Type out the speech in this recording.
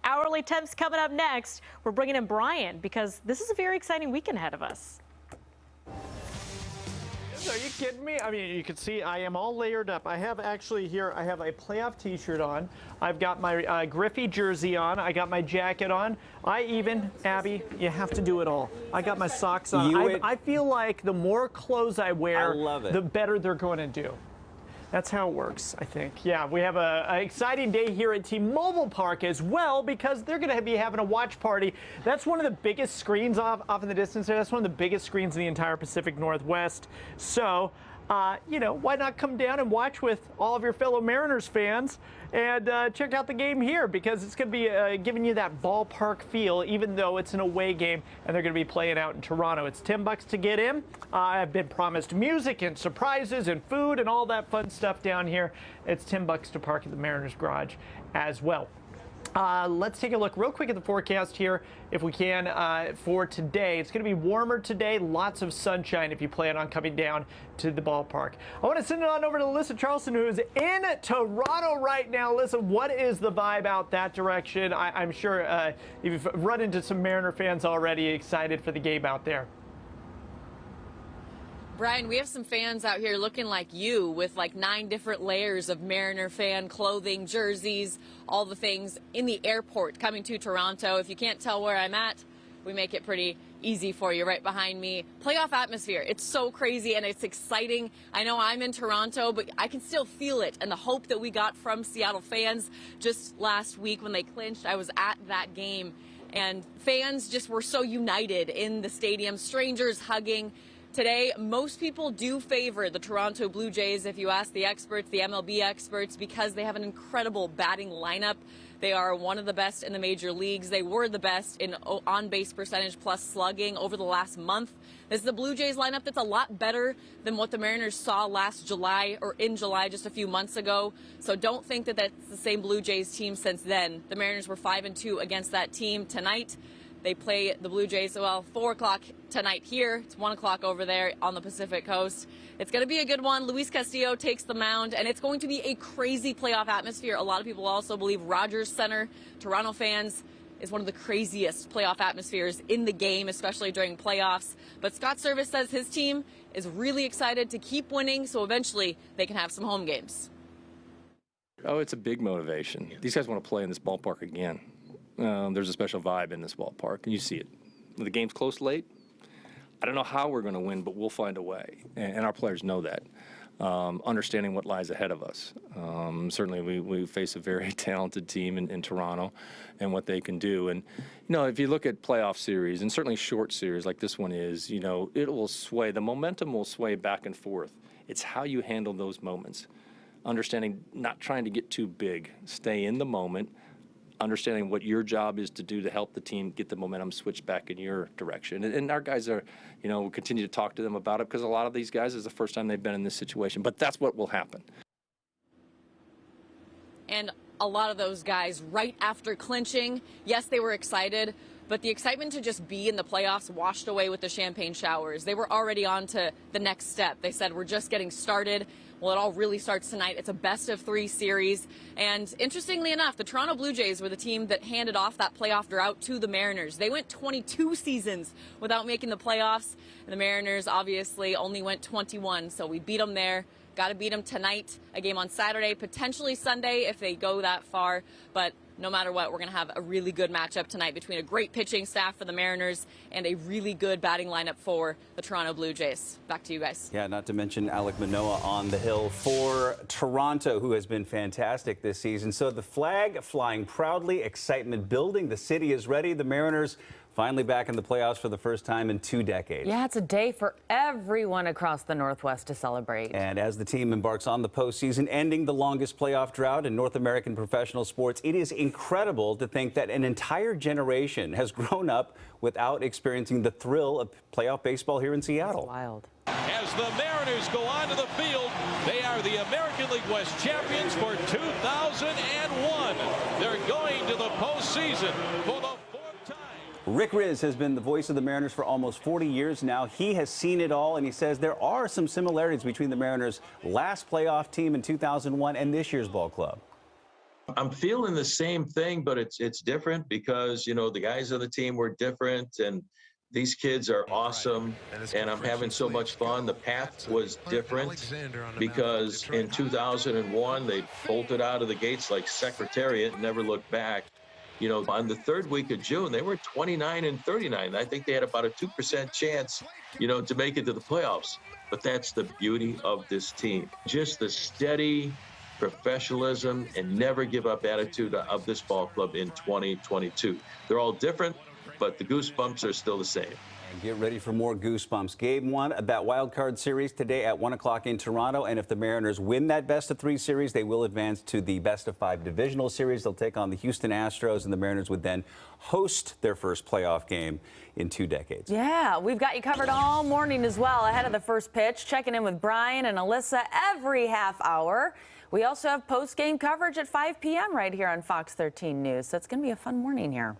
Hourly temps coming up next. We're bringing in Brian because this is a very exciting weekend ahead of us. Are you kidding me? I mean, you can see I am all layered up. I have actually here, I have a playoff t-shirt on. I've got my Griffey jersey on. I got my jacket on. I even, Abby, you have to do it all. I got my socks on. I feel like the more clothes I wear, the better they're going to do. That's how it works, I think. Yeah, we have an exciting day here at T-Mobile Park as well because they're going to be having a watch party. That's one of the biggest screens off in the distance there. That's one of the biggest screens in the entire Pacific Northwest. So, you know, why not come down and watch with all of your fellow Mariners fans and check out the game here because it's going to be giving you that ballpark feel even though it's an away game and they're going to be playing out in Toronto. It's $10 to get in. I've been promised music and surprises and food and all that fun stuff down here. It's $10 to park at the Mariners Garage as well. Let's take a look real quick at the forecast here, if we can, for today. It's going to be warmer today, lots of sunshine if you plan on coming down to the ballpark. I want to send it on over to Alyssa Charleston, who is in Toronto right now. Alyssa, what is the vibe out that direction? I'm sure you've run into some Mariner fans already excited for the game out there. Brian, we have some fans out here looking like you with like 9 different layers of Mariner fan clothing, jerseys, all the things in the airport coming to Toronto. If you can't tell where I'm at, we make it pretty easy for you right behind me. Playoff atmosphere. It's so crazy and it's exciting. I know I'm in Toronto, but I can still feel it and the hope that we got from Seattle fans just last week when they clinched. I was at that game and fans just were so united in the stadium, strangers hugging. Today, most people do favor the Toronto Blue Jays, if you ask the experts, the MLB experts, because they have an incredible batting lineup. They are one of the best in the major leagues. They were the best in on-base percentage plus slugging over the last month. This is the Blue Jays lineup that's a lot better than what the Mariners saw last July or in July just a few months ago. So don't think that that's the same Blue Jays team since then. The Mariners were 5-2 against that team tonight. They play the Blue Jays, well, 4 o'clock tonight here. It's 1 o'clock over there on the Pacific Coast. It's going to be a good one. Luis Castillo takes the mound, and it's going to be a crazy playoff atmosphere. A lot of people also believe Rogers Center, Toronto fans, is one of the craziest playoff atmospheres in the game, especially during playoffs. But Scott Service says his team is really excited to keep winning, so eventually they can have some home games. Oh, it's a big motivation. These guys want to play in this ballpark again. There's a special vibe in this ballpark, and you see it. When the game's close late, I don't know how we're going to win, but we'll find a way, and our players know that, understanding what lies ahead of us. Certainly, we face a very talented team in Toronto and what they can do. And, you know, if you look at playoff series, and certainly short series like this one is, you know, it will sway. The momentum will sway back and forth. It's how you handle those moments, understanding not trying to get too big, stay in the moment, understanding what your job is to do to help the team get the momentum switched back in your direction. And our guys are, you know, we'll continue to talk to them about it because a lot of these guys is the first time they've been in this situation. But that's what will happen. And a lot of those guys, right after clinching, yes, they were excited, but the excitement to just be in the playoffs washed away with the champagne showers. They were already on to the next step. They said, we're just getting started. Well, it all really starts tonight. It's a best-of-3 series. And interestingly enough, the Toronto Blue Jays were the team that handed off that playoff drought to the Mariners. They went 22 seasons without making the playoffs, and the Mariners obviously only went 21, so we beat them there. Got to beat them tonight, a game on Saturday, potentially Sunday if they go that far. But no matter what, we're going to have a really good matchup tonight between a great pitching staff for the Mariners and a really good batting lineup for the Toronto Blue Jays. Back to you guys. Yeah, not to mention Alek Manoah on the hill for Toronto, who has been fantastic this season. So the flag flying proudly, excitement building. The city is ready. The Mariners finally back in the playoffs for the first time in 2 decades. Yeah, it's a day for everyone across the Northwest to celebrate. And as the team embarks on the postseason, ending the longest playoff drought in North American professional sports, it is incredible to think that an entire generation has grown up without experiencing the thrill of playoff baseball here in Seattle. That's wild. As the Mariners go onto the field, they are the American League West champions for 2001. They're going to the postseason for the Rick Riz has been the voice of the Mariners for almost 40 years now. He has seen it all, and he says there are some similarities between the Mariners' last playoff team in 2001 and this year's ball club. I'm feeling the same thing, but it's different because, you know, the guys on the team were different, and these kids are awesome, and I'm having so much fun. The path was different because in 2001, they bolted out of the gates like Secretariat and never looked back. You know, on the third week of June, they were 29-39. I think they had about a 2% chance, you know, to make it to the playoffs. But that's the beauty of this team. Just the steady professionalism and never give up attitude of this ball club in 2022. They're all different, but the goosebumps are still the same. And get ready for more goosebumps. Game 1 of that wild card series today at 1 o'clock in Toronto. And if the Mariners win that best-of-3 series, they will advance to the best-of-5 divisional series. They'll take on the Houston Astros, and the Mariners would then host their first playoff game in 2 decades. Yeah, we've got you covered all morning as well ahead of the first pitch. Checking in with Brian and Alyssa every half hour. We also have post-game coverage at 5 p.m. right here on Fox 13 News. So it's going to be a fun morning here.